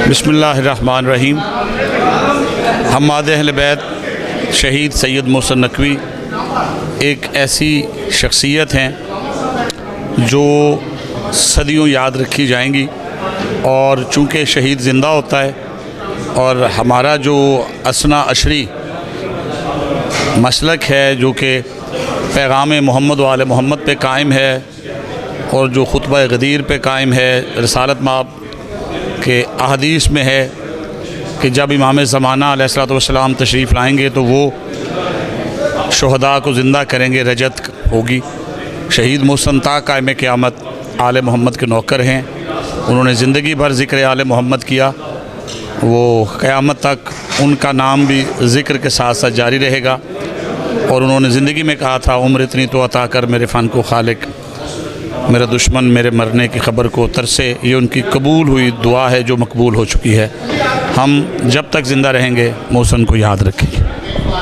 बिस्मिल्लाहिर्रहमानिर्रहीम। हम्माद अहल बैत शहीद सैयद मोहसिन नकवी एक ऐसी शख्सियत हैं जो सदियों याद रखी जाएंगी, और चूँकि शहीद ज़िंदा होता है और हमारा जो असना अशरी मसलक है जो कि पैगाम मोहम्मद वाले मोहम्मद पे कायम है और जो खुतबा गदीर पे कायम है, रसालत माब के अहदीस में है कि जब इमाम ज़माना अलैहिस्सलातु वस्सलाम तशरीफ़ लाएंगे तो वो शुहदा को ज़िंदा करेंगे, रजत होगी। शहीद मोहसिन ता कायम क़यामत आले मोहम्मद के नौकर हैं। उन्होंने ज़िंदगी भर ज़िक्र आले मोहम्मद किया, वो क़यामत तक उनका नाम भी ज़िक्र के साथ साथ जारी रहेगा। और उन्होंने ज़िंदगी में कहा था, उम्र इतनी तो अता कर मेरे फ़न को खालिक, मेरा दुश्मन मेरे मरने की ख़बर को तरसे। ये उनकी कबूल हुई दुआ है जो मकबूल हो चुकी है। हम जब तक ज़िंदा रहेंगे मोहसिन को याद रखेंगे।